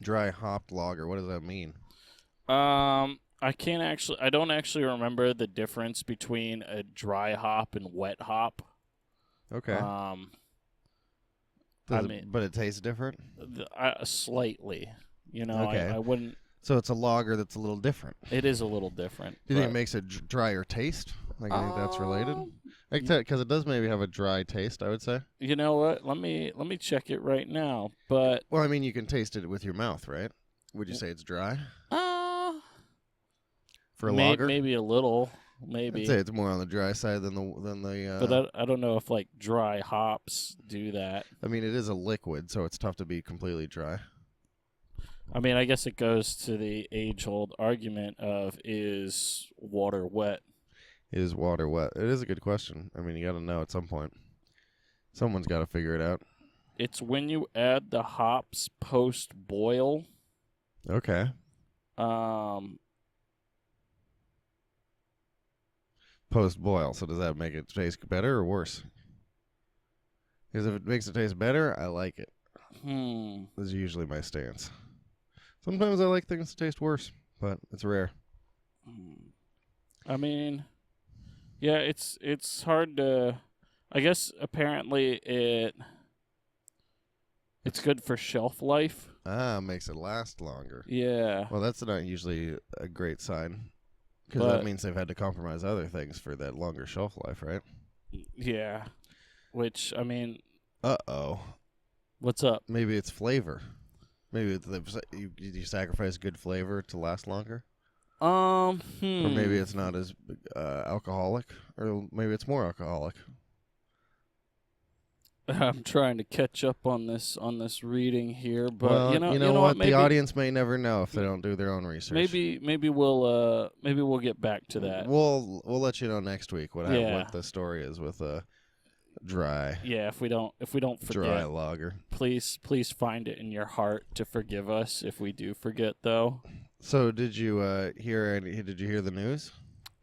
Dry hopped lager. What does that mean? I don't actually remember the difference between a dry hop and wet hop. Okay. But it tastes different? Slightly. You know, okay. I wouldn't. So it's a lager that's a little different. It is a little different. Do you think it makes a drier taste? Like, I think that's related? Because it does maybe have a dry taste, I would say. You know what? Let me check it right now. But well, I mean, you can taste it with your mouth, right? Would you say it's dry? For a lager? Maybe a little. Maybe. I'd say it's more on the dry side than the. But I don't know if like dry hops do that. I mean, it is a liquid, so it's tough to be completely dry. I mean, I guess it goes to the age-old argument of, is water wet? Is water wet? It is a good question. I mean, you got to know at some point. Someone's got to figure it out. It's when you add the hops post-boil. Okay. Post-boil. So does that make it taste better or worse? Because if it makes it taste better, I like it. This is usually my stance. Sometimes I like things to taste worse, but it's rare. I mean, yeah, it's hard to. I guess apparently it's good for shelf life. Makes it last longer. Yeah. Well, that's not usually a great sign, because that means they've had to compromise other things for that longer shelf life, right? Yeah. Which, I mean. Uh-oh. What's up? Maybe it's flavor. Maybe you sacrifice good flavor to last longer. Or maybe it's not as alcoholic, or maybe it's more alcoholic. I'm trying to catch up on this reading here, but well, you know what? Maybe, the audience may never know if they don't do their own research. Maybe we'll get back to that. We'll let you know next week what the story is with dry. Yeah, if we don't forget, dry lager. Please find it in your heart to forgive us if we do forget, though. So did you hear the news?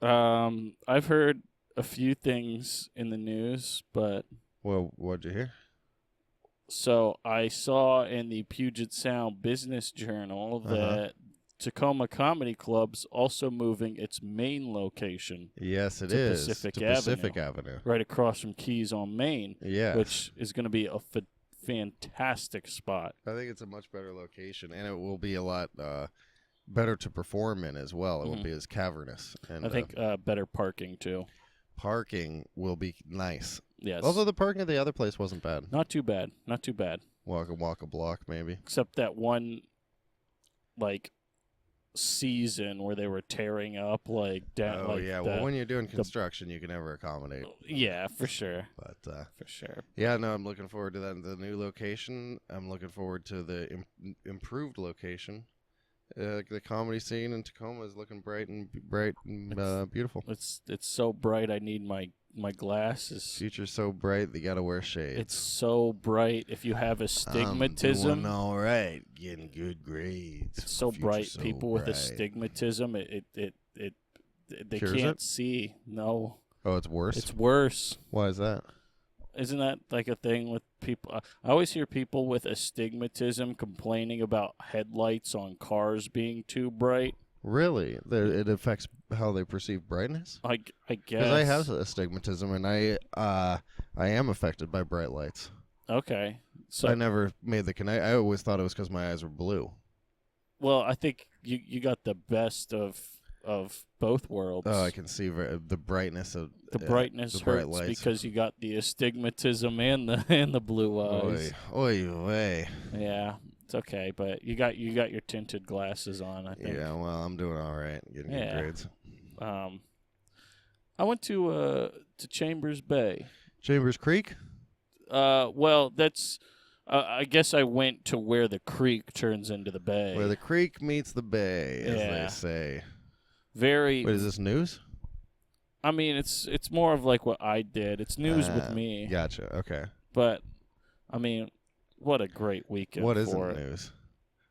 I've heard a few things in the news, but well, what'd you hear? So I saw in the Puget Sound Business Journal that Tacoma Comedy Club's also moving its main location. Yes, it to is. Pacific Avenue. Right across from Keys on Main. Yes. Which is going to be a fantastic spot. I think it's a much better location, and it will be a lot better to perform in as well. It won't be as cavernous. And I think better parking, too. Parking will be nice. Yes. Although the parking at the other place wasn't bad. Not too bad. Walk a block, maybe. Except that one, season where they were tearing up, down. Oh, yeah. Well, when you're doing construction, you can never accommodate. Yeah, for sure. But for sure. Yeah, no, I'm looking forward to that. The new location. I'm looking forward to the improved location. The comedy scene in Tacoma is looking bright and beautiful. It's so bright. I need my glasses. Future's so bright, they gotta wear shades. It's so bright. If you have astigmatism, I'm doing all right, getting good grades. It's so bright. So people with astigmatism, they can't see. No. Oh, it's worse. It's worse. Why is that? Isn't that like a thing with people? I always hear people with astigmatism complaining about headlights on cars being too bright. Really? It affects how they perceive brightness? I guess. Because I have astigmatism, and I am affected by bright lights. Okay. So I never made the connection. I always thought it was because my eyes were blue. Well, I think you got the best of both worlds. Oh, I can see the brightness of the brightness hurts because you got the astigmatism and the blue eyes. Oy. Yeah, it's okay, but you got your tinted glasses on, I think. Yeah, well, I'm doing all right, getting good grades. I went to Chambers Bay. Chambers Creek? Well, that's. I guess I went to where the creek turns into the bay. Where the creek meets the bay, as they say. Wait, is this news? I mean, it's more of like what I did. It's news with me. Gotcha. Okay. But, I mean, what a great weekend. What is it news?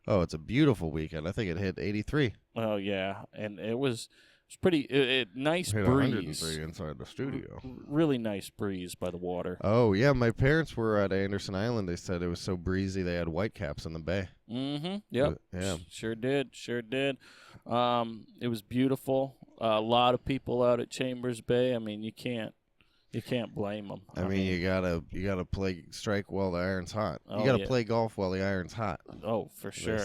Oh, it's a beautiful weekend. I think it hit 83. Oh, yeah. And it was It's pretty nice hit breeze. 103 inside the studio. Really nice breeze by the water. Oh yeah, my parents were at Anderson Island. They said it was so breezy they had whitecaps in the bay. Mm-hmm. Yep. Yeah. Sure did. It was beautiful. A lot of people out at Chambers Bay. I mean, you can't blame them. I mean, you gotta strike while the iron's hot. You gotta play golf while the iron's hot. Oh, for sure.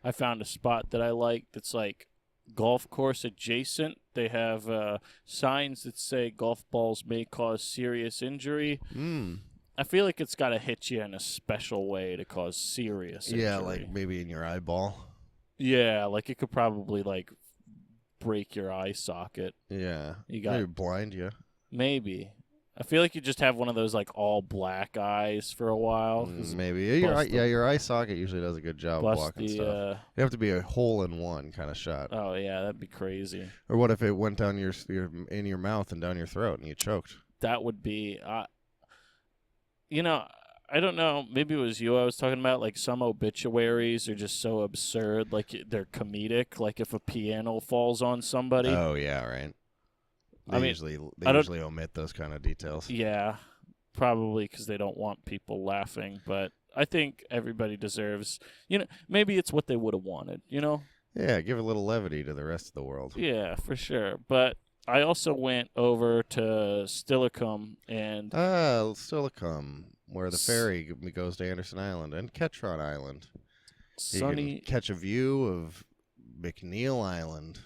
I found a spot that I like that's like golf course adjacent. They have signs that say golf balls may cause serious injury. I feel like it's got to hit you in a special way to cause serious injury. Yeah, like maybe in your eyeball. Yeah, like it could probably like break your eye socket. Yeah. Maybe blind you. Maybe. I feel like you just have one of those like all black eyes for a while. Maybe. Your eye socket usually does a good job blocking stuff. It have to be a hole-in-one kind of shot. Oh yeah, that'd be crazy. Or what if it went down in your mouth and down your throat and you choked? That would be I don't know. Maybe it was you I was talking about. Like some obituaries are just so absurd. Like they're comedic. Like if a piano falls on somebody. Oh yeah, right. They usually omit those kind of details. Yeah, probably because they don't want people laughing. But I think everybody deserves, maybe it's what they would have wanted, Yeah, give a little levity to the rest of the world. Yeah, for sure. But I also went over to Stillicum and... Stillicum, where the ferry goes to Anderson Island and Ketron Island. You can catch a view of McNeil Island.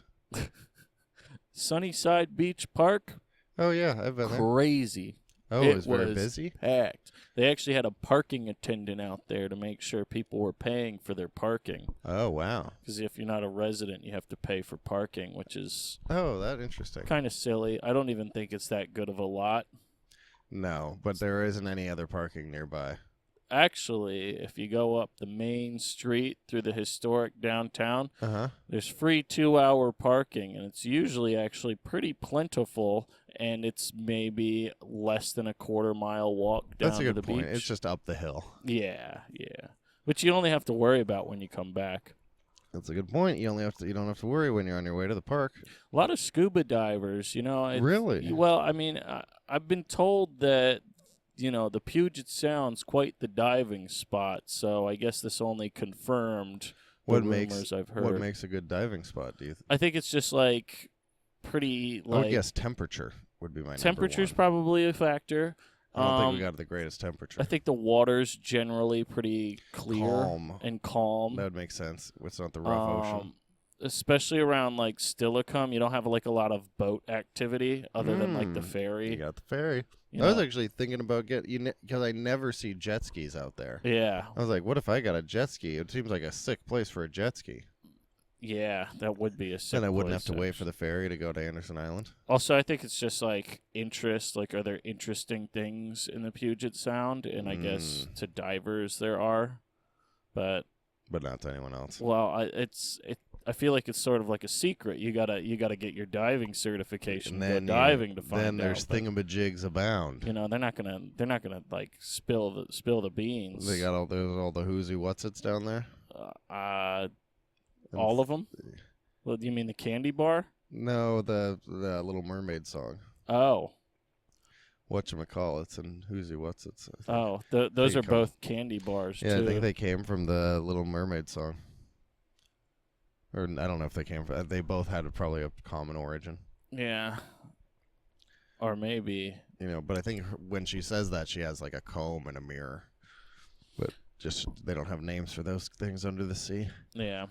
Sunnyside Beach Park. Oh, yeah, I've been there. Crazy. Oh, it was very busy? Packed. They actually had a parking attendant out there to make sure people were paying for their parking. Oh, wow. Because if you're not a resident, you have to pay for parking, which is... Oh, that's interesting. Kind of silly. I don't even think it's that good of a lot. No, but there isn't any other parking nearby. Actually, if you go up the main street through the historic downtown, there's free 2-hour parking, and it's usually actually pretty plentiful, and it's maybe less than a quarter-mile walk down to the beach. That's a good point. It's just up the hill. Yeah. Which you only have to worry about when you come back. That's a good point. You don't have to worry when you're on your way to the park. A lot of scuba divers, Really? Well, I mean, I've been told that the Puget Sound's quite the diving spot, so I guess this only confirmed rumors I've heard. What makes a good diving spot, do you think? I think it's just, pretty, I would guess temperature would be my number Temperature's one. Probably a factor. I don't think we got the greatest temperature. I think the water's generally pretty clear and calm. That would make sense. It's not the rough ocean. Especially around, Stillicum, you don't have, a lot of boat activity other than, the ferry. You got the ferry. I was actually thinking about because I never see jet skis out there. Yeah. I was like, what if I got a jet ski? It seems like a sick place for a jet ski. Yeah, that would be a sick place. And I wouldn't have to wait for the ferry to go to Anderson Island. Also, I think it's just, interest. Are there interesting things in the Puget Sound? And I guess to divers there are. But not to anyone else. Well, I feel like it's sort of like a secret. You gotta get your diving certification. And then go diving to find out. Then there's thingamajigs abound. They're not gonna spill the beans. They got all the who's what's-its down there. All of them. Well, do you mean the candy bar? No, the Little Mermaid song. Oh. Whatchamacallits and who's what's-its. Oh, those are both candy bars too. Yeah, I think they came from the Little Mermaid song. Or I don't know if they came from... They both had probably a common origin. Yeah. Or maybe... But I think when she says that, she has a comb and a mirror. But just they don't have names for those things under the sea. Yeah.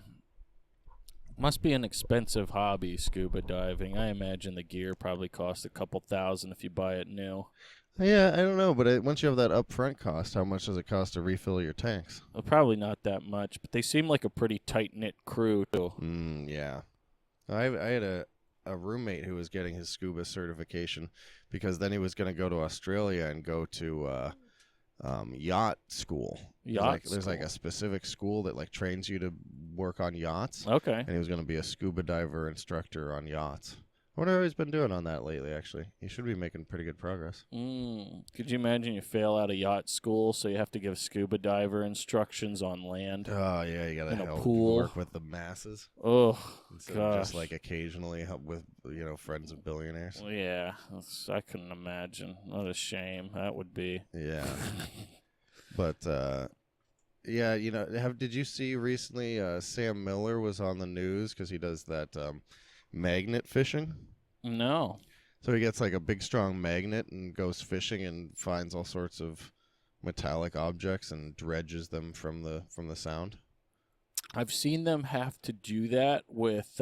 Must be an expensive hobby, scuba diving. I imagine the gear probably costs a couple $1,000 if you buy it new. Yeah, I don't know, but once you have that upfront cost, how much does it cost to refill your tanks? Well, probably not that much, but they seem like a pretty tight-knit crew, too. Yeah. I had a roommate who was getting his scuba certification because then he was going to go to Australia and go to yacht school. There's a specific school that trains you to work on yachts. Okay. And he was going to be a scuba diver instructor on yachts. I wonder how he's been doing on that lately, actually. He should be making pretty good progress. Could you imagine you fail out of yacht school, so you have to give scuba diver instructions on land? Oh, yeah, you got to help work with the masses. Oh, instead of just, like, occasionally help with, friends of billionaires. Yeah, I couldn't imagine. What a shame that would be. Yeah. But, yeah, did you see recently Sam Miller was on the news because he does that magnet fishing? No. So he gets like a big strong magnet and goes fishing and finds all sorts of metallic objects and dredges them from the sound. I've seen them have to do that with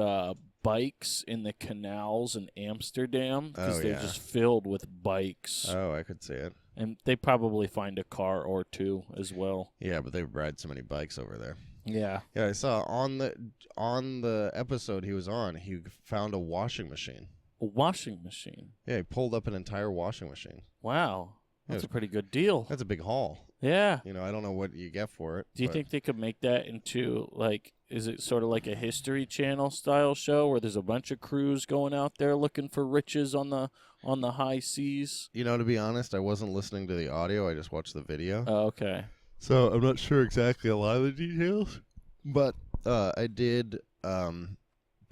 bikes in the canals in Amsterdam because they're just filled with bikes. Oh, I could see it. And they probably find a car or two as well. Yeah, but they ride so many bikes over there. Yeah. Yeah, I saw on the episode he was on, he found a washing machine. A washing machine? Yeah, he pulled up an entire washing machine. Wow. That's a pretty good deal. That's a big haul. Yeah. I don't know what you get for it. Do you think they could make that into, like, is it sort of like a History Channel style show where there's a bunch of crews going out there looking for riches on the high seas? To be honest, I wasn't listening to the audio. I just watched the video. Oh, okay. So I'm not sure exactly a lot of the details, but I did find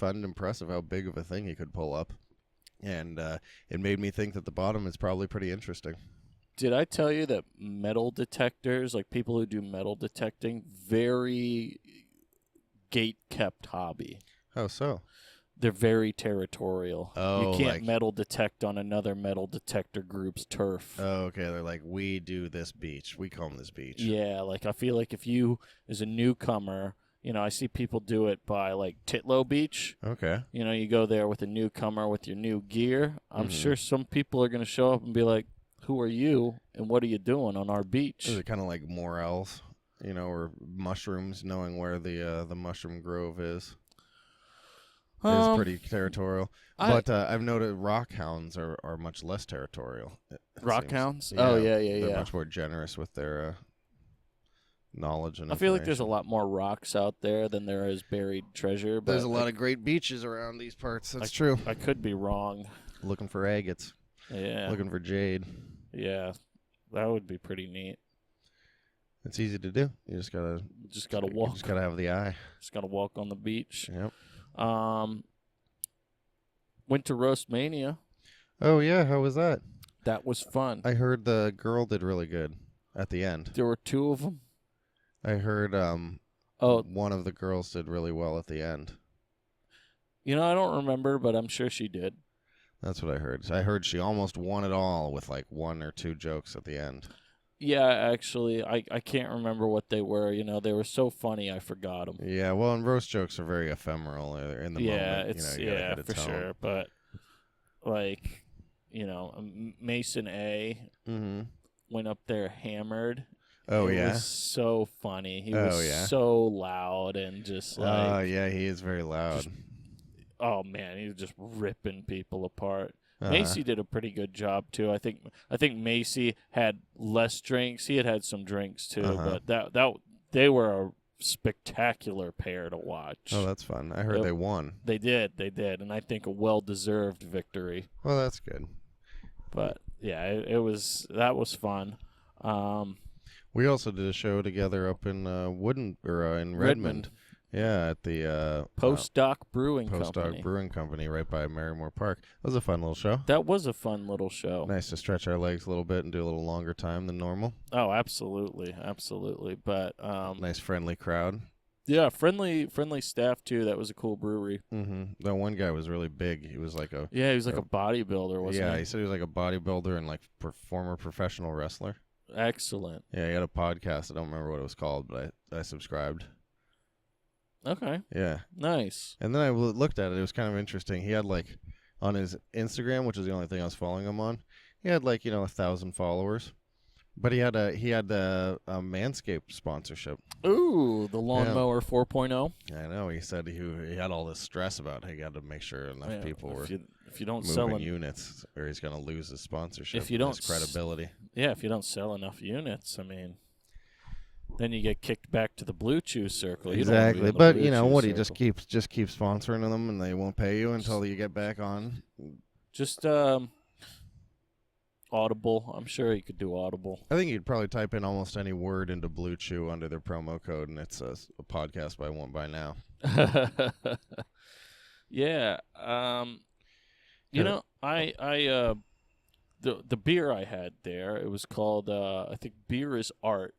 it impressive how big of a thing he could pull up, and it made me think that the bottom is probably pretty interesting. Did I tell you that metal detectors, like people who do metal detecting, very gate-kept hobby? How so? They're very territorial. Oh, you can't metal detect on another metal detector group's turf. Oh, okay. They're like, we do this beach. We comb this beach. Yeah, like I feel like if you, as a newcomer, I see people do it by like Titlow Beach. Okay. You go there with a newcomer with your new gear. I'm sure some people are going to show up and be like, who are you and what are you doing on our beach? Is it kind of like morels, or mushrooms, knowing where the mushroom grove is? It's pretty territorial. But I've noted rock hounds are much less territorial. Rock hounds? Yeah, oh, yeah. They're much more generous with their knowledge and I feel like there's a lot more rocks out there than there is buried treasure. But there's a lot of great beaches around these parts. That's true. I could be wrong. Looking for agates. Yeah. Looking for jade. Yeah. That would be pretty neat. It's easy to do. You just gotta walk. You just gotta have the eye. Just gotta walk on the beach. Yep. Went to Roast Mania. Oh yeah, how was that? That was fun. I heard the girl did really good at the end. There were two of them. I heard one of the girls did really well at the end. I don't remember, but I'm sure she did. That's what I heard. I heard she almost won it all with like one or two jokes at the end. Yeah, actually, I can't remember what they were. They were so funny, I forgot them. Yeah, well, and roast jokes are very ephemeral in the moment. Yeah, for sure. But, like, Mason A. went up there hammered. Oh, it was so funny. He was so loud and just like... Oh, yeah, he is very loud. Oh, man, he was just ripping people apart. Macy did a pretty good job too. I think Macy had less drinks. He had some drinks too, but that they were a spectacular pair to watch. Oh, that's fun. I heard they won. They did, and I think a well-deserved victory. Well, that's good. But yeah, that was fun. We also did a show together up in in Redmond. Yeah, at the Postdoc Brewing Company right by Merrimore Park. That was a fun little show. That was a fun little show. Nice to stretch our legs a little bit and do a little longer time than normal. Oh, absolutely. But nice friendly crowd. Yeah, friendly staff too. That was a cool brewery. That one guy was really big. He was like a he was like a bodybuilder, wasn't he? Yeah, he said he was like a bodybuilder and like former professional wrestler. Excellent. Yeah, he had a podcast. I don't remember what it was called, but I subscribed. Okay. Yeah. Nice. And then I looked at it. It was kind of interesting. He had like on his Instagram, which is the only thing I was following him on. He had like 1,000 followers, but he had the Manscaped sponsorship. Ooh, the lawnmower 4.0. I know. He said he had all this stress about he got to make sure enough people were if you don't moving sell units, or he's going to lose his sponsorship. If you don't his credibility. If you don't sell enough units, I mean. then you get kicked back to the Blue Chew circle. Exactly, but what? He just keeps sponsoring them, and they won't pay you until you get back on. Just Audible. I'm sure you could do Audible. I think you'd probably type in almost any word into Blue Chew under their promo code, and it's a podcast by One by Now. Yeah. The beer I had there, it was called I think Beer is Art.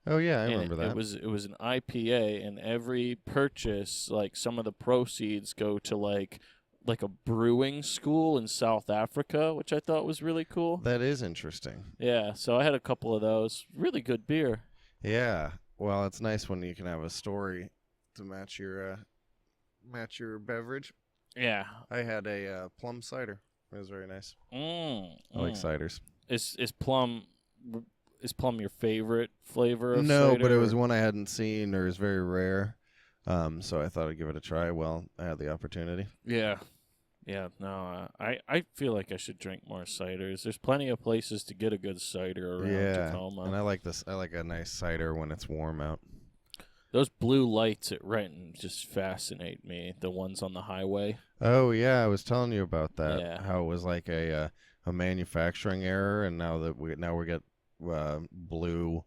Oh yeah, I remember that. It was an IPA, and every purchase, like some of the proceeds go to like a brewing school in South Africa, which I thought was really cool. That is interesting. Yeah, so I had a couple of those. Really good beer. Yeah. Well, it's nice when you can have a story to match your beverage. Yeah. I had a plum cider. It was very nice. I like ciders. Is plum your favorite flavor of No, cider? but it was one I hadn't seen or is very rare. So I thought I'd give it a try while I had the opportunity. Yeah. Yeah, no, I feel like I should drink more ciders. There's plenty of places to get a good cider around Tacoma. And I like this. I like a nice cider when it's warm out. Those blue lights at Renton just fascinate me. The ones on the highway. Oh yeah, I was telling you about that. Yeah. How it was like a manufacturing error, and now we get blue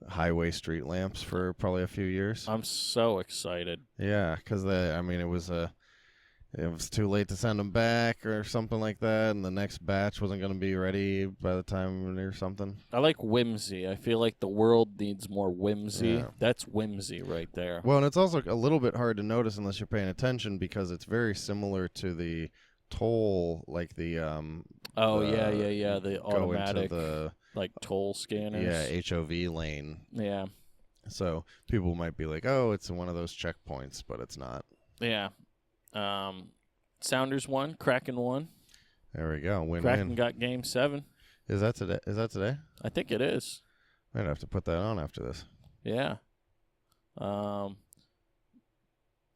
highway street lamps for probably a few years. I'm so excited. Yeah, because it was too late to send them back or something like that, and the next batch wasn't going to be ready by the time or something. I like whimsy. I feel like the world needs more whimsy. Yeah. That's whimsy right there. Well, and it's also a little bit hard to notice unless you're paying attention because it's very similar to the toll, like the the automatic like toll scanners. Yeah, HOV lane. Yeah. So people might be like, "Oh, it's one of those checkpoints," but it's not. Yeah. Sounders won, Kraken won. There we go. Win-win. Kraken got Game 7. Is that today? I think it is. Might have to put that on after this. Yeah.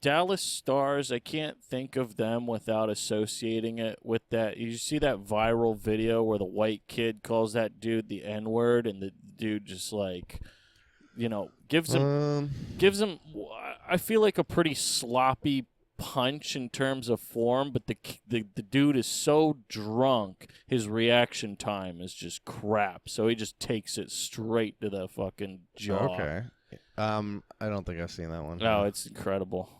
Dallas Stars, I can't think of them without associating it with that. You see that viral video where the white kid calls that dude the N-word, and the dude just like, gives him, I feel like a pretty sloppy punch in terms of form, but the dude is so drunk, his reaction time is just crap. So he just takes it straight to the fucking jaw. Okay. I don't think I've seen that one. No, it's incredible.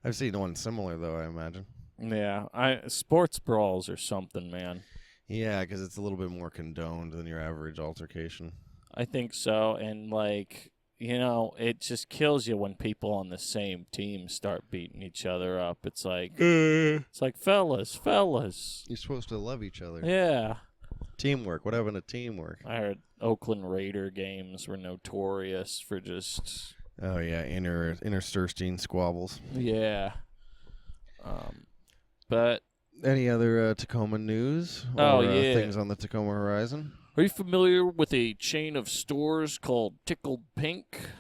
I've seen one similar though, I imagine. Yeah, sports brawls or something, man. Yeah, because it's a little bit more condoned than your average altercation. I think so, and it just kills you when people on the same team start beating each other up. It's like, fellas. You're supposed to love each other. Yeah. Teamwork. What happened to teamwork? I heard Oakland Raider games were notorious for just... Oh, yeah, interstirstine squabbles. Yeah. But... Any other Tacoma news? Things on the Tacoma horizon? Are you familiar with a chain of stores called Tickled Pink?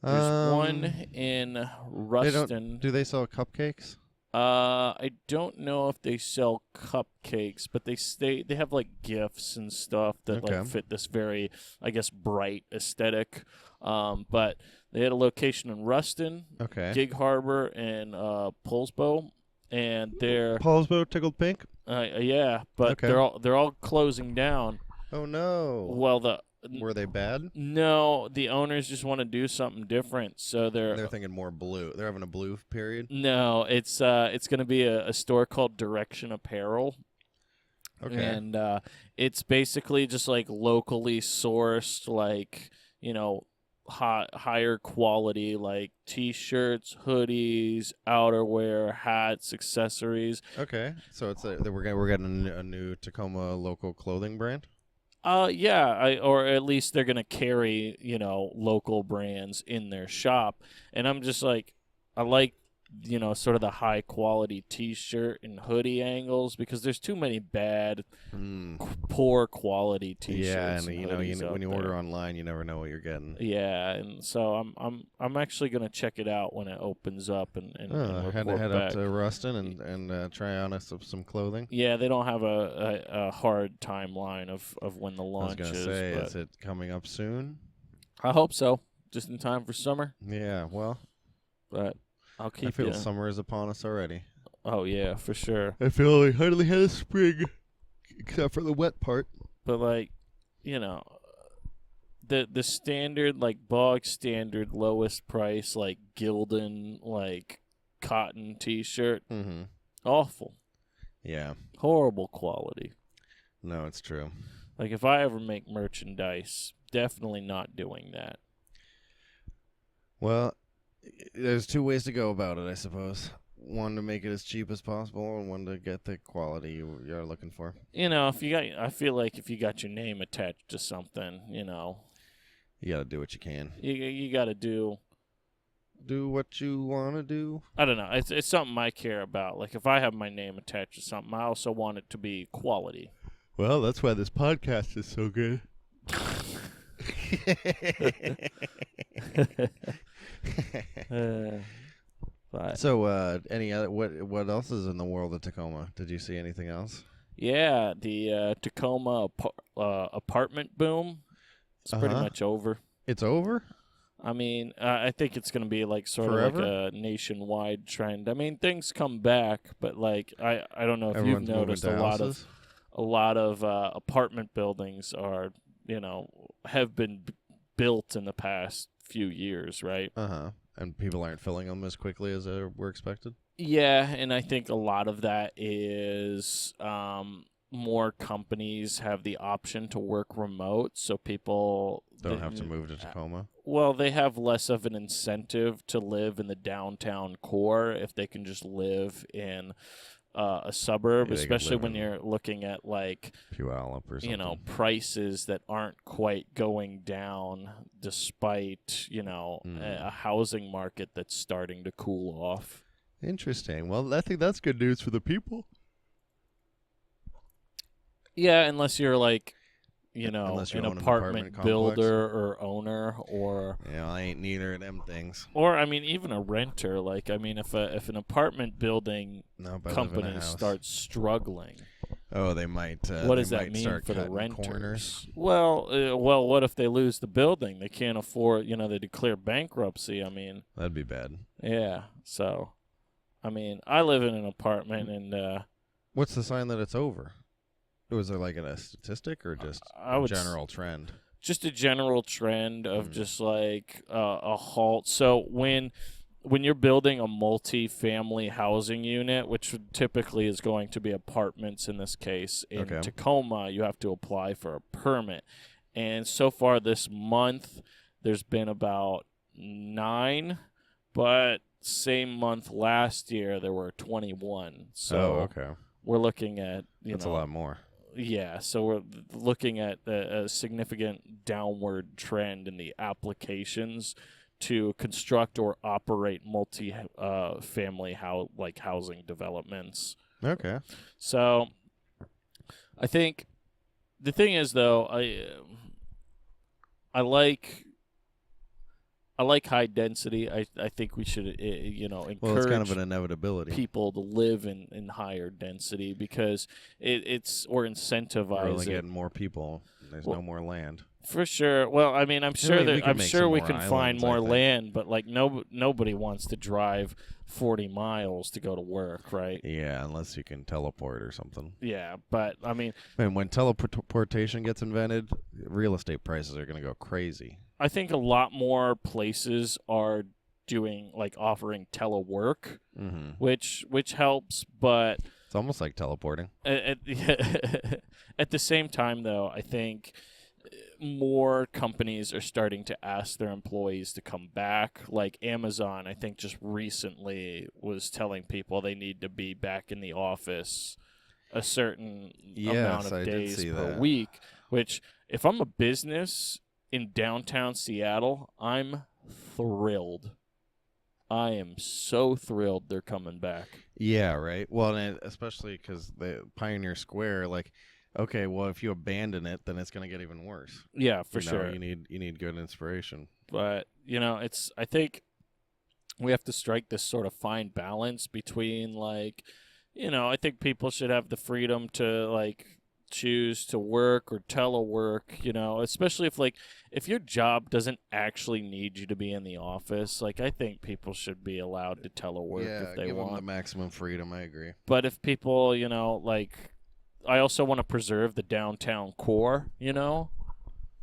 There's one in Ruston. Do they sell cupcakes? I don't know if they sell cupcakes, but they have like gifts and stuff that fit this very, I guess, bright aesthetic. But they had a location in Ruston, Gig Harbor, and Poulsbo, and they're Poulsbo Tickled Pink. Yeah, but they're all closing down. Oh no! Well, were they bad? No, the owners just want to do something different, so they're thinking more blue. They're having a blue period. No, it's going to be a store called Direction Apparel. Okay, and it's basically just like locally sourced, like higher quality, like T-shirts, hoodies, outerwear, hats, accessories. Okay, so it's we're getting a new Tacoma local clothing brand. Yeah, or at least they're gonna carry local brands in their shop, and I'm just like, I like sort of the high quality T-shirt and hoodie angles because there's too many bad, poor quality T-shirts. Yeah, and when you order online, you never know what you're getting. Yeah, and so I'm actually gonna check it out when it opens up and head up to Ruston and try on some clothing. Yeah, they don't have a hard timeline of when the launch is. I was gonna say, is it coming up soon? I hope so. just in time for summer. Yeah, well, But I'll keep. I feel summer is upon us already. Oh yeah, for sure. I feel we hardly had a spring, except for the wet part. But like, the standard, like bog standard lowest price, like Gildan, like cotton T-shirt, awful. Yeah. Horrible quality. No, it's true. Like if I ever make merchandise, definitely not doing that. Well, there's two ways to go about it, I suppose. One to make it as cheap as possible, and one to get the quality you're looking for. I feel like if you got your name attached to something, you got to do what you can. You got to do what you want to do. I don't know. It's something I care about. Like if I have my name attached to something, I also want it to be quality. Well, that's why this podcast is so good. So, any other what else is in the world of Tacoma? Did you see anything else? Yeah, the Tacoma apartment boom. It's pretty much over. It's over? I mean, I think it's going to be like sort Forever? of like a nationwide trend. I mean, things come back, but like I don't know if Everyone's you've noticed a lot of apartment buildings are, have been built in the past few years, right? And people aren't filling them as quickly as were expected? Yeah, and I think a lot of that is more companies have the option to work remote, so people don't have to move to Tacoma. Well, they have less of an incentive to live in the downtown core if they can just live in a suburb, especially when you're looking at like Puyallup or something. Prices that aren't quite going down despite a housing market that's starting to cool off. Interesting. Well, I think that's good news for the people. Yeah, unless you're like an apartment builder or owner, or I ain't neither of them things. Or I mean, even a renter. Like I mean, if an apartment building company starts struggling, they might. What does that mean for the renters? Corners. Well, what if they lose the building? They can't afford. They declare bankruptcy. I mean, that'd be bad. Yeah. So, I mean, I live in an apartment, and what's the sign that it's over? Was there like a statistic or just a general trend? Just a general trend of just like a halt. So when you're building a multi-family housing unit, which typically is going to be apartments in this case, in Tacoma, you have to apply for a permit. And so far this month, there's been about 9, but same month last year, there were 21. So we're looking at, that's a lot more. Yeah, so we're looking at a significant downward trend in the applications to construct or operate multi-family housing developments. Okay. So I think the thing is, though, I like high density. I think we should encourage it's kind of an inevitability. People to live in higher density because it's or incentivize. We're only getting more people. There's no more land. For sure. Well, I mean, I'm sure we can find more land, but like nobody wants to drive 40 miles to go to work, right? Yeah, unless you can teleport or something. Yeah, but I mean, and when teleportation gets invented, real estate prices are going to go crazy. I think a lot more places are doing offering telework, which helps, but it's almost like teleporting. At the same time, though, I think more companies are starting to ask their employees to come back. Like Amazon, I think just recently was telling people they need to be back in the office a certain amount of days per week, which if I'm a business in downtown Seattle, I'm thrilled. I am so thrilled they're coming back. Yeah, right. Well, and especially because the Pioneer Square, okay, well, if you abandon it, then it's going to get even worse. Yeah, for sure. You need good inspiration. But I think we have to strike this sort of fine balance between I think people should have the freedom to choose to work or telework, you know, especially if your job doesn't actually need you to be in the office, like I think people should be allowed to telework if they give want. them the maximum freedom. I agree. But if people, you know, like I also want to preserve the downtown core, you know,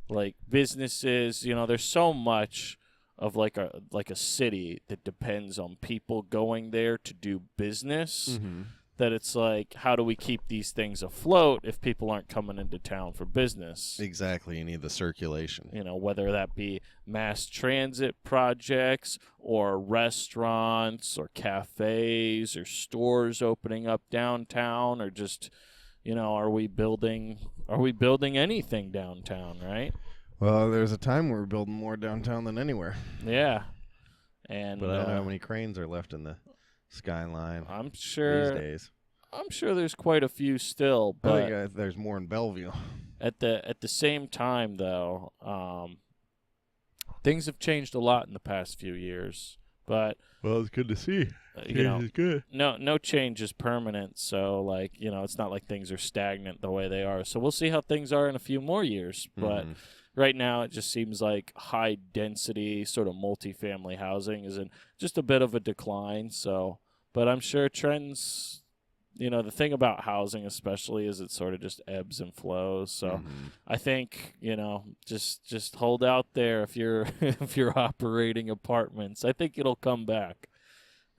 like businesses, you know, there's so much of like a city that depends on people going there to do business. That it's like, how do we keep these things afloat if people aren't coming into town for business? Exactly. You need the circulation. You know, whether that be mass transit projects or restaurants or cafes or stores opening up downtown, or just, you know, are we building anything downtown, right? Well, there's a time we were building more downtown than anywhere. Yeah. But I don't know how many cranes are left in the skyline. I'm sure these days. I'm sure there's quite a few still, but I think there's more in Bellevue. At the same time, though, things have changed a lot in the past few years. But well, it's good to see. You know, is good. No change is permanent. So, like, you know, it's not like things are stagnant the way they are. So we'll see how things are in a few more years. But right now, it just seems like high density sort of multifamily housing is in just a bit of a decline. So, but I'm sure trends. You know, the thing about housing especially is it sort of just ebbs and flows. So I think, you know, just hold out there if you're if you're operating apartments. I think it'll come back.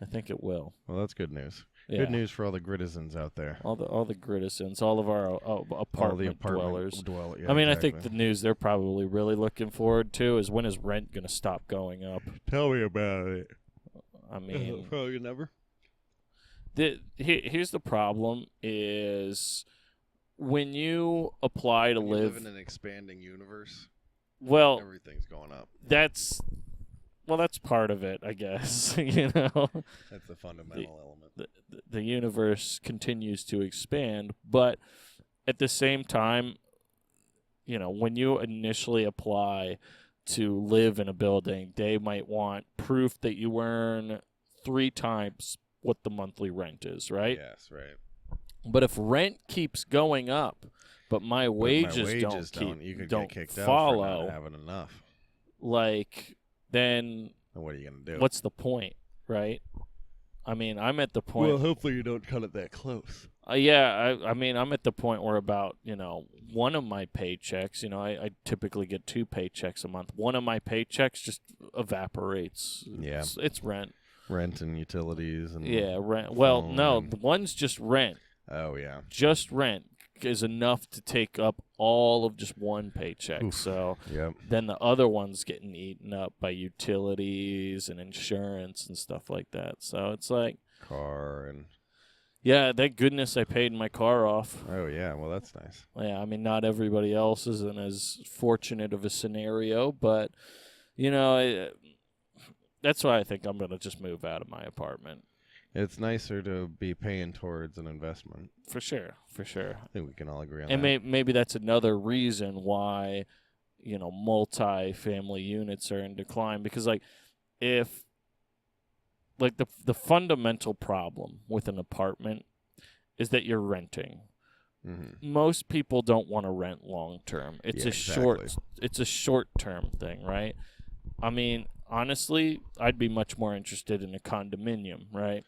I think it will. Well, that's good news. Yeah. Good news for all the Gritizens out there. All the Gritizens, all of our apartment dwellers. Yeah, I mean, exactly. I think the news they're probably really looking forward to is when is rent going to stop going up? Tell me about it. I mean, probably never. Here's the problem is when you apply to live in an expanding universe. Well, everything's going up. That's part of it, I guess. You know, that's the fundamental element. The universe continues to expand, but at the same time, you know, when you initially apply to live in a building, they might want proof that you earn 3 times what the monthly rent is, right? Yes, right. But if rent keeps going up, but my wages don't follow, out for not having enough. Like, then what are you gonna do? What's the point, right? I mean, I'm at the point. Well, hopefully you don't cut it that close. Yeah, I mean, I'm at the point where about, you know, one of my paychecks, you know, I typically get 2 paychecks a month. One of my paychecks just evaporates. Yeah, it's rent. Rent and utilities and rent. Well, no, the one's just rent. Oh yeah, just rent is enough to take up all of just one paycheck. Oof. So then the other one's getting eaten up by utilities and insurance and stuff like that. So it's like car and thank goodness I paid my car off. Oh yeah, well that's nice. Yeah, I mean not everybody else is in as fortunate of a scenario, but you know. That's why I think I'm going to just move out of my apartment. It's nicer to be paying towards an investment. For sure. I think we can all agree on that. And maybe that's another reason why, you know, multi-family units are in decline. Because, like, if, like, the fundamental problem with an apartment is that you're renting. Most people don't want to rent long-term. It's a short-term thing, right? I mean, honestly, I'd be much more interested in a condominium, right?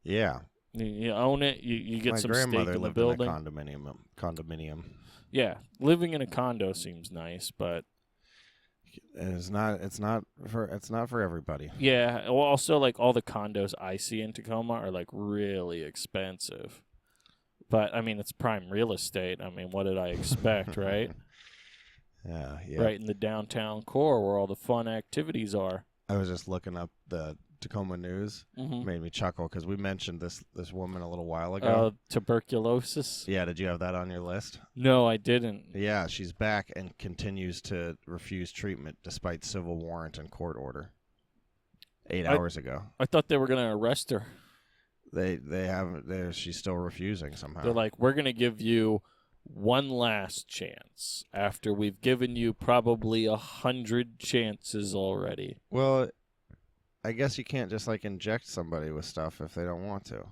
Yeah. You own it, you get some stake in the building. My grandmother lived in a condominium. Yeah, living in a condo seems nice, but it's not for everybody. Yeah, well, also like all the condos I see in Tacoma are like really expensive. But I mean, it's prime real estate. I mean, what did I expect, right? Yeah. Right in the downtown core where all the fun activities are. I was just looking up the Tacoma news. Made me chuckle because we mentioned this woman a little while ago. Tuberculosis? Yeah, did you have that on your list? No, I didn't. Yeah, she's back and continues to refuse treatment despite civil warrant and court order. 8 hours ago. I thought they were going to arrest her. They haven't. She's still refusing somehow. They're like, we're going to give you one last chance after we've given you probably 100 chances already. Well, I guess you can't just like inject somebody with stuff if they don't want to.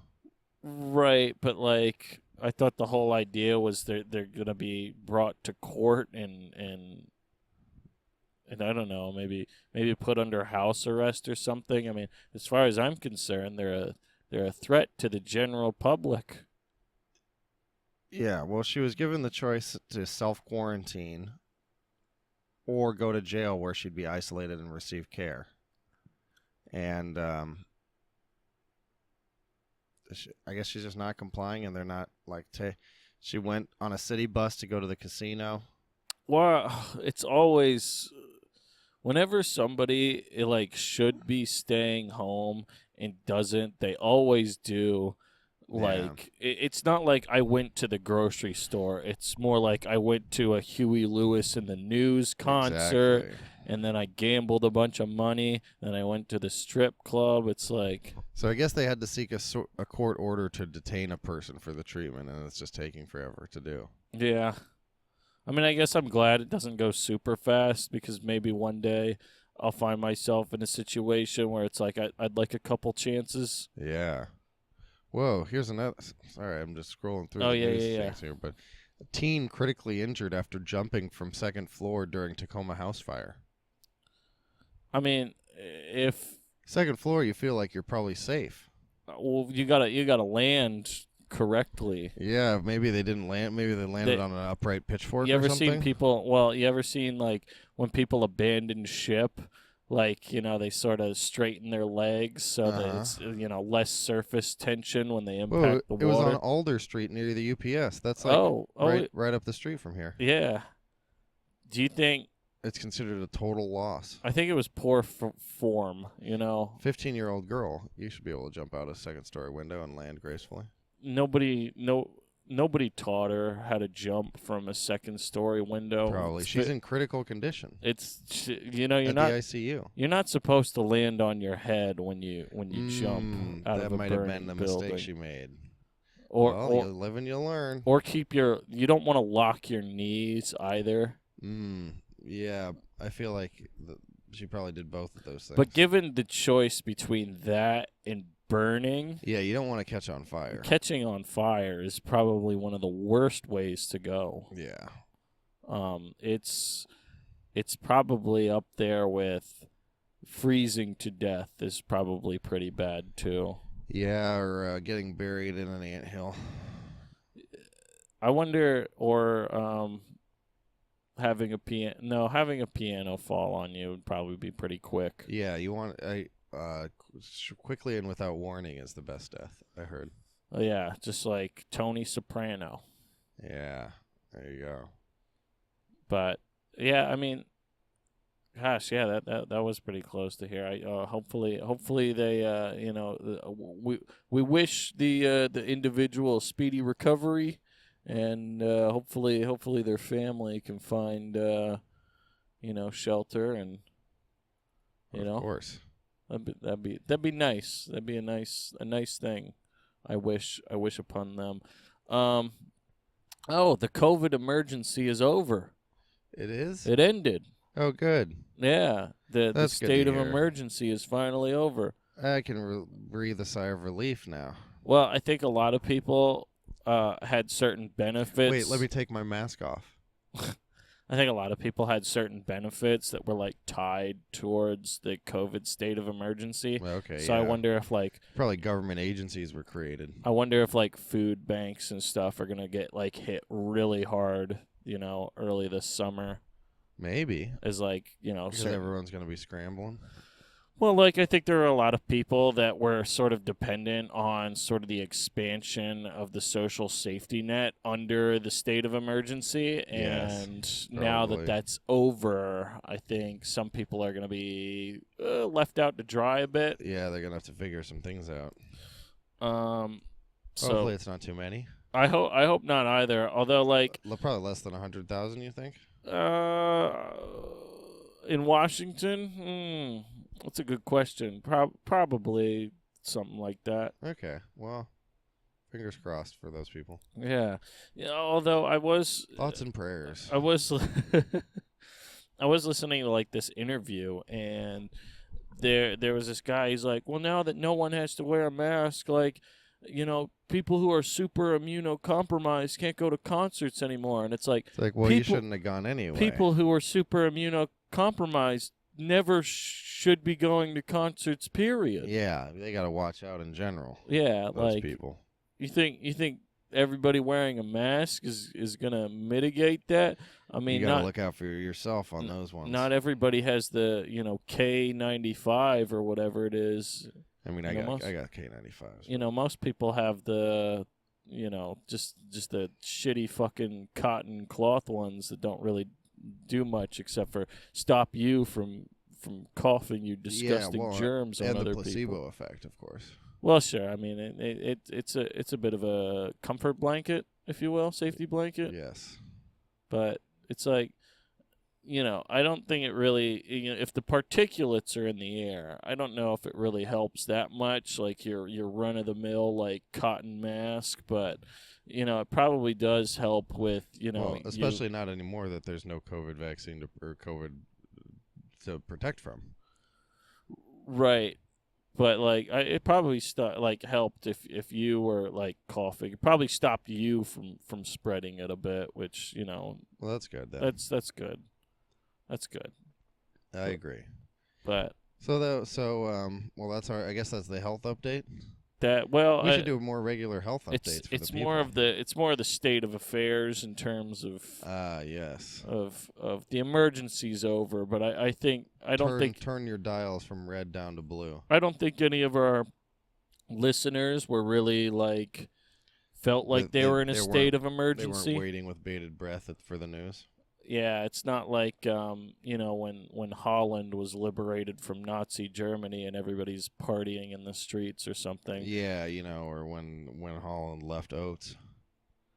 Right, but like I thought the whole idea was they're gonna be brought to court and I don't know, maybe put under house arrest or something. I mean, as far as I'm concerned, they're a threat to the general public. Yeah, well, she was given the choice to self-quarantine or go to jail where she'd be isolated and receive care. And I guess she's just not complying, and they're not like she went on a city bus to go to the casino. Well, it's always whenever somebody like should be staying home and doesn't, they always do. Like it's not like I went to the grocery store. It's more like I went to a Huey Lewis and the News concert, exactly. And then I gambled a bunch of money. Then I went to the strip club. It's like, so I guess they had to seek a court order to detain a person for the treatment, and it's just taking forever to do. Yeah, I mean, I guess I'm glad it doesn't go super fast, because maybe one day I'll find myself in a situation where it's like I'd like a couple chances. Yeah. Whoa, here's another. Sorry, I'm just scrolling through the news things here. But a teen critically injured after jumping from second floor during Tacoma house fire. I mean, if second floor, you feel like you're probably safe. Well, you gotta land correctly. Yeah, maybe they didn't land. Maybe they landed on an upright pitchfork. You ever or something? seen people? Well, you ever seen like when people abandon ship? Like, they sort of straighten their legs so that it's, less surface tension when they impact the water. It was on Alder Street near the UPS. That's like right up the street from here. Yeah. Do you think it's considered a total loss? I think it was poor form, 15-year-old girl. You should be able to jump out a second-story window and land gracefully. Nobody taught her how to jump from a second-story window. Probably. She's in critical condition. You're not at the ICU. You're not supposed to land on your head when you jump out of a burning building. That might have been the mistake she made. Or you live and you learn. Or you don't want to lock your knees either. Yeah, I feel like she probably did both of those things. But given the choice between that and burning, yeah, you don't want to catch on fire. Catching on fire is probably one of the worst ways to go. Yeah. It's probably up there with freezing to death is probably pretty bad too. Yeah, or getting buried in an anthill. I wonder, or having a piano fall on you would probably be pretty quick. Yeah, you want quickly and without warning is the best death, I heard. Oh, yeah, just like Tony Soprano. Yeah, there you go. But yeah, I mean, gosh, yeah, that was pretty close to here. Hopefully they we wish the individual speedy recovery, and hopefully their family can find shelter, and of course. That'd be nice. That'd be a nice thing. I wish upon them. The COVID emergency is over. It is? It ended. Oh, good. Yeah, the state of emergency is finally over. I can breathe a sigh of relief now. Well, I think a lot of people had certain benefits. Wait, let me take my mask off. I think a lot of people had certain benefits that were like tied towards the COVID state of emergency. Okay, so yeah. I wonder if probably government agencies were created. I wonder if food banks and stuff are gonna get hit really hard, early this summer. Maybe. As because everyone's gonna be scrambling. Well, I think there are a lot of people that were sort of dependent on sort of the expansion of the social safety net under the state of emergency. And now that that's over, I think some people are going to be left out to dry a bit. Yeah, they're going to have to figure some things out. So hopefully it's not too many. I hope not either. Although, probably less than 100,000, you think? In Washington? That's a good question. Probably something like that. Okay. Well, fingers crossed for those people. Yeah. Although I was thoughts and prayers. I was I was listening to this interview, and there was this guy. He's like, well, now that no one has to wear a mask, people who are super immunocompromised can't go to concerts anymore. And it's like, well, you shouldn't have gone anyway. People who are super immunocompromised never should be going to concerts, period. Yeah, they got to watch out in general. Yeah, those people. You think everybody wearing a mask is going to mitigate that? I mean, you got to look out for yourself on those ones. Not everybody has the, K95 or whatever it is. I mean, I got K95s. Most people have the, just the shitty fucking cotton cloth ones that don't really do much except for stop you from coughing you disgusting germs on other people. And the placebo effect, of course. Well, sure. I mean, it's a bit of a comfort blanket, if you will, safety blanket. Yes. But it's like, I don't think it really, if the particulates are in the air, I don't know if it really helps that much, like your run-of-the-mill, like, cotton mask, but, it probably does help with, Well, especially not anymore that there's no COVID vaccine or COVID to protect from. Right. But, like, it probably helped if you were, like, coughing. It probably stopped you from spreading it a bit, which, Well, that's good, then. That's good. That's good. I agree. But well, that's I guess that's the health update. We should do more regular health updates. It's more of the state of affairs in terms of yes of the emergency's over. But I don't think turn your dials from red down to blue. I don't think any of our listeners were really felt like they were in a state of emergency. They weren't waiting with bated breath for the news. Yeah, it's not like when Holland was liberated from Nazi Germany and everybody's partying in the streets or something. Yeah, or when Holland left oats.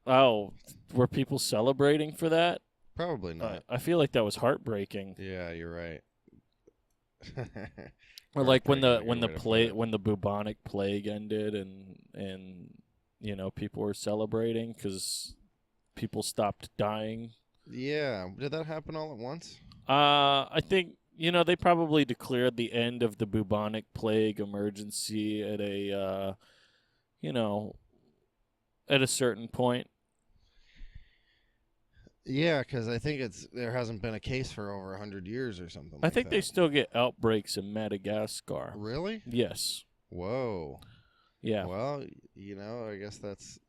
Oh, were people celebrating for that? Probably not. I feel like that was heartbreaking. Yeah, you're right. Or like when the bubonic plague ended and people were celebrating because people stopped dying. Yeah. Did that happen all at once? I think, they probably declared the end of the bubonic plague emergency at at a certain point. Yeah, because I think there hasn't been a case for over 100 years or something. I think they still get outbreaks in Madagascar. Really? Yes. Whoa. Yeah. Well, I guess that's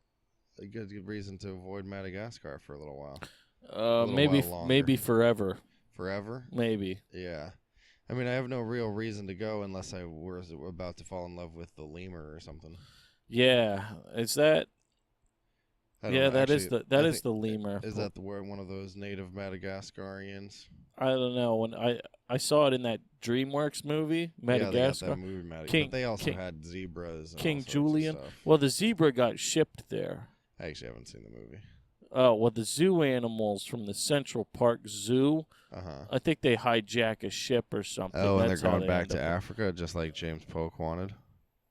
a good reason to avoid Madagascar for a little while. Maybe forever. Forever? Maybe. Yeah. I mean, I have no real reason to go unless I were about to fall in love with the lemur or something. Yeah. Is that? Yeah, that is the lemur. Is that one of those native Madagascarians? I don't know. When I saw it in that DreamWorks movie, Madagascar. Yeah, they got that movie Madagascar. But they also had zebras. And King all sorts Julian. of stuff. Well, the zebra got shipped there. I actually haven't seen the movie. Oh, well, the zoo animals from the Central Park Zoo, I think they hijack a ship or something. Oh, and they're going back to Africa, just like James Polk wanted?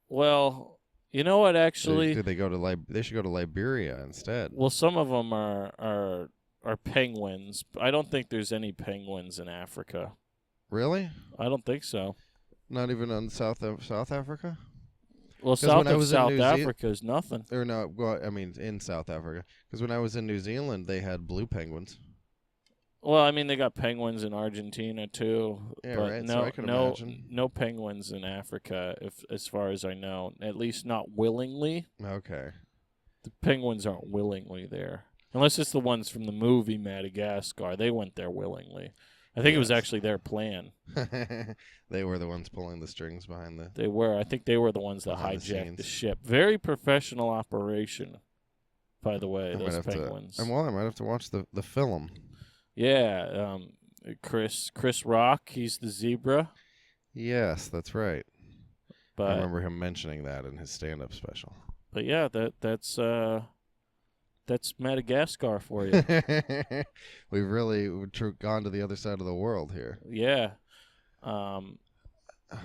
Well, you know what, actually? They should go to Liberia instead. Well, some of them are penguins. I don't think there's any penguins in Africa. Really? I don't think so. Not even in South Africa? Well, South Africa is nothing. Or no, well, I mean, in South Africa. Because when I was in New Zealand, they had blue penguins. Well, I mean, they got penguins in Argentina, too. Yeah, but right, no, so I can imagine. No penguins in Africa, as far as I know. At least not willingly. Okay. The penguins aren't willingly there. Unless it's the ones from the movie Madagascar. They went there willingly. I think it was actually their plan. They were the ones pulling the strings behind the... They were. I think they were the ones that hijacked the ship. Very professional operation, by the way, those penguins. I might have to watch the film. Yeah. Chris Rock, he's the zebra. Yes, that's right. But I remember him mentioning that in his stand-up special. But yeah, that's Madagascar for you. We've really gone to the other side of the world here. Yeah.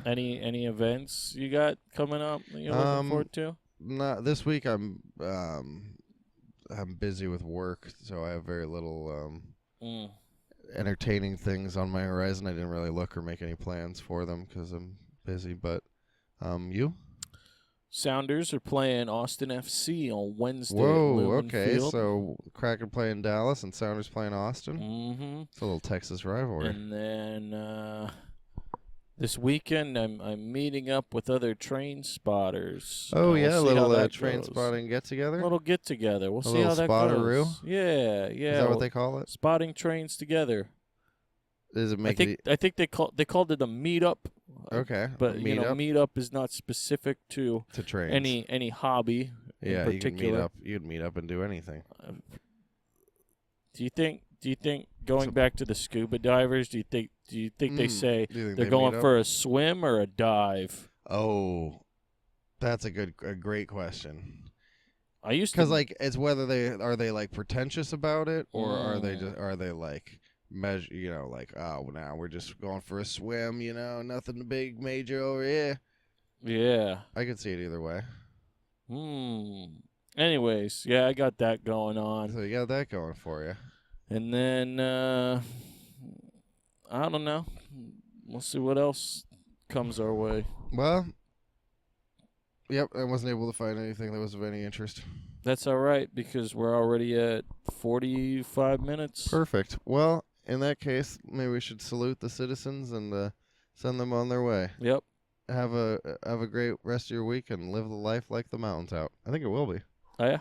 Any events you got coming up that you're looking forward to? Not this week. I'm busy with work, so I have very little entertaining things on my horizon. I didn't really look or make any plans for them because I'm busy. But you? Sounders are playing Austin FC on Wednesday. Whoa, at Lumen okay. Field. So Kraken playing Dallas and Sounders playing Austin. Mm-hmm. It's a little Texas rivalry. And then this weekend, I'm meeting up with other train spotters. Oh yeah, we'll a little train goes. spotting get together. A little get together. We'll a see how that spotteroo? goes. Yeah. Is that what they call it? Spotting trains together. Does it make? I think they called it a meetup. Okay, but meetup is not specific to trains. Any hobby. Yeah, in particular. You'd meet up and do anything. Do you think going back to the scuba divers? Do you think they say they're going for a swim or a dive? Oh, that's a great question. I used to, because like it's whether they like pretentious about it or are they like measure, like, oh, now we're just going for a swim, nothing big major over here. Yeah, I could see it either way. Anyways, yeah, I got that going on. So you got that going for you. And then I don't know. We'll see what else comes our way. Well, yep, I wasn't able to find anything that was of any interest. That's all right, because we're already at 45 minutes. Perfect. Well, in that case, maybe we should salute the citizens and send them on their way. Yep. Have a great rest of your week and live the life like the mountains out. I think it will be. Oh, yeah?